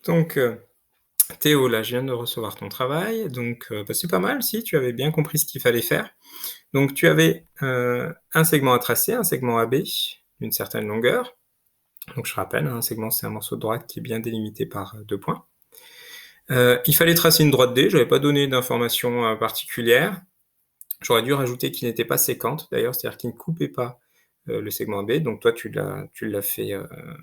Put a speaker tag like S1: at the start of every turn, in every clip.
S1: Donc, Théo, là, je viens de recevoir ton travail, donc c'est pas mal si tu avais bien compris ce qu'il fallait faire. Donc tu avais, un segment à tracer, un segment AB d'une certaine longueur. Donc je rappelle, un segment, c'est un morceau de droite qui est bien délimité par, 2 points. Il fallait tracer une droite D, j'avais pas donné d'informations, particulières. J'aurais dû rajouter qu'il n'était pas séquente d'ailleurs, c'est-à-dire qu'il ne coupait pas, le segment AB. Donc toi tu l'as fait,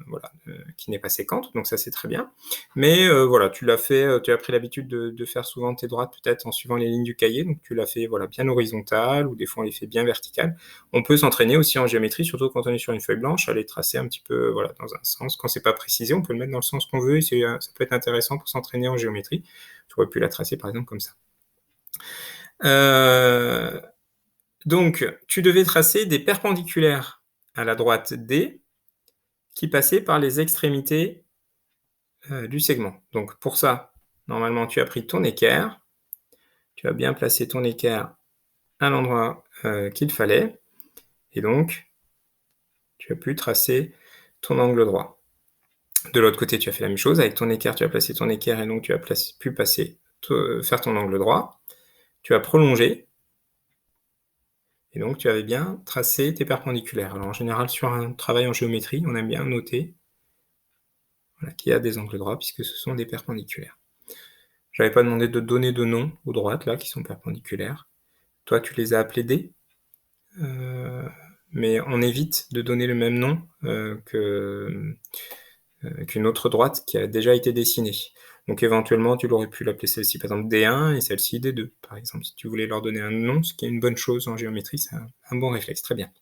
S1: voilà, qui n'est pas séquente, donc ça c'est très bien. Mais voilà, tu l'as fait, tu as pris l'habitude de faire souvent tes droites peut-être en suivant les lignes du cahier, donc tu l'as fait, voilà, bien horizontale ou des fois on les fait bien verticales. On peut s'entraîner aussi en géométrie, surtout quand on est sur une feuille blanche, à les tracer un petit peu, voilà, dans un sens. Quand c'est pas précisé, on peut le mettre dans le sens qu'on veut et ça peut être intéressant pour s'entraîner en géométrie. Tu aurais pu la tracer par exemple comme ça. Heu donc, tu devais tracer des perpendiculaires à la droite D qui passaient par les extrémités, du segment. Donc pour ça, normalement, tu as pris ton équerre, tu as bien placé ton équerre à l'endroit, qu'il fallait et donc tu as pu tracer ton angle droit. De l'autre côté, tu as fait la même chose. Avec ton équerre, tu as placé ton équerre et donc tu as pu faire ton angle droit. Tu as prolongé et donc tu avais bien tracé tes perpendiculaires. Alors en général, sur un travail en géométrie, on aime bien noter, voilà, qu'il y a des angles droits puisque ce sont des perpendiculaires. J'avais pas demandé de donner de nom aux droites là qui sont perpendiculaires. Toi, tu les as appelées D, mais on évite de donner le même nom qu'une autre droite qui a déjà été dessinée. Donc éventuellement, tu l'aurais pu l'appeler celle-ci par exemple D1 et celle-ci D2, par exemple, si tu voulais leur donner un nom, ce qui est une bonne chose en géométrie, c'est un bon réflexe, très bien.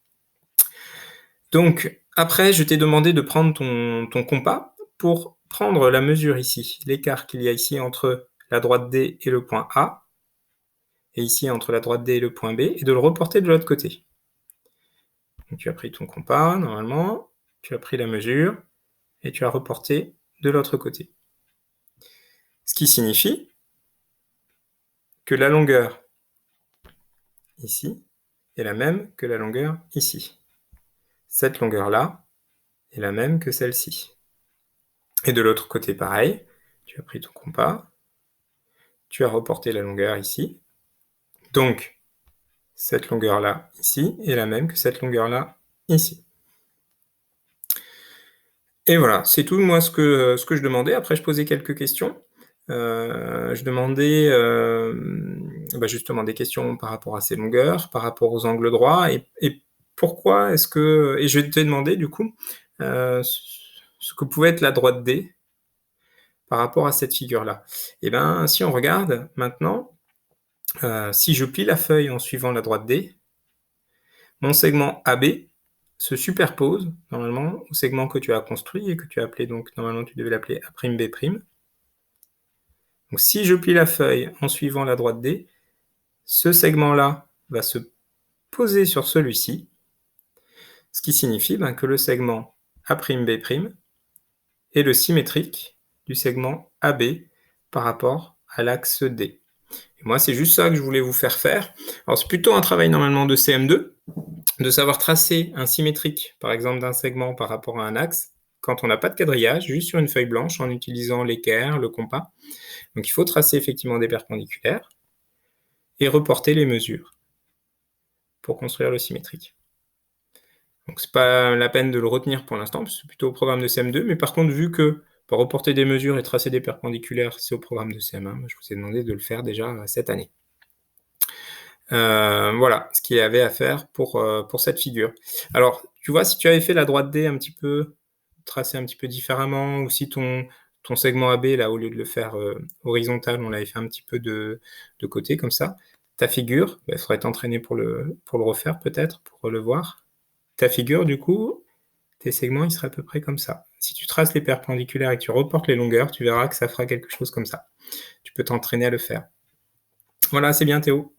S1: Donc après, je t'ai demandé de prendre ton compas pour prendre la mesure ici, l'écart qu'il y a ici entre la droite D et le point A, et ici entre la droite D et le point B, et de le reporter de l'autre côté. Donc tu as pris ton compas, normalement, tu as pris la mesure, et tu as reporté de l'autre côté. Ce qui signifie que la longueur ici est la même que la longueur ici. Cette longueur-là est la même que celle-ci. Et de l'autre côté, pareil, tu as pris ton compas, tu as reporté la longueur ici, donc cette longueur-là ici est la même que cette longueur-là ici. Et voilà, c'est tout moi ce que je demandais. Après je posais quelques questions. Je demandais, justement des questions par rapport à ces longueurs, par rapport aux angles droits et pourquoi est-ce que et je t'ai demandé du coup, ce que pouvait être la droite D par rapport à cette figure-là. Et ben, si on regarde maintenant, si je plie la feuille en suivant la droite D, mon segment AB se superpose normalement au segment que tu as construit et que tu as appelé donc normalement tu devais l'appeler A'B'. Donc si je plie la feuille en suivant la droite D, ce segment-là va se poser sur celui-ci, ce qui signifie que le segment A'B' est le symétrique du segment AB par rapport à l'axe D. Et moi, c'est juste ça que je voulais vous faire faire. Alors c'est plutôt un travail normalement de CM2, de savoir tracer un symétrique, par exemple d'un segment par rapport à un axe, quand on n'a pas de quadrillage, juste sur une feuille blanche en utilisant l'équerre, le compas. Donc il faut tracer effectivement des perpendiculaires et reporter les mesures pour construire le symétrique. Donc c'est pas la peine de le retenir pour l'instant, parce que c'est plutôt au programme de CM2, mais par contre, vu que pour reporter des mesures et tracer des perpendiculaires, c'est au programme de CM1, je vous ai demandé de le faire déjà cette année. Voilà ce qu'il y avait à faire pour cette figure. Alors, tu vois, si tu avais fait la droite D un petit peu, tracée un petit peu différemment, ou si ton segment AB, là, au lieu de le faire horizontal, on l'avait fait un petit peu de côté, comme ça, ta figure, il faudrait t'entraîner pour le refaire peut-être, pour le voir. Ta figure, du coup, tes segments, ils seraient à peu près comme ça. Si tu traces les perpendiculaires et que tu reportes les longueurs, tu verras que ça fera quelque chose comme ça. Tu peux t'entraîner à le faire. Voilà, c'est bien Théo.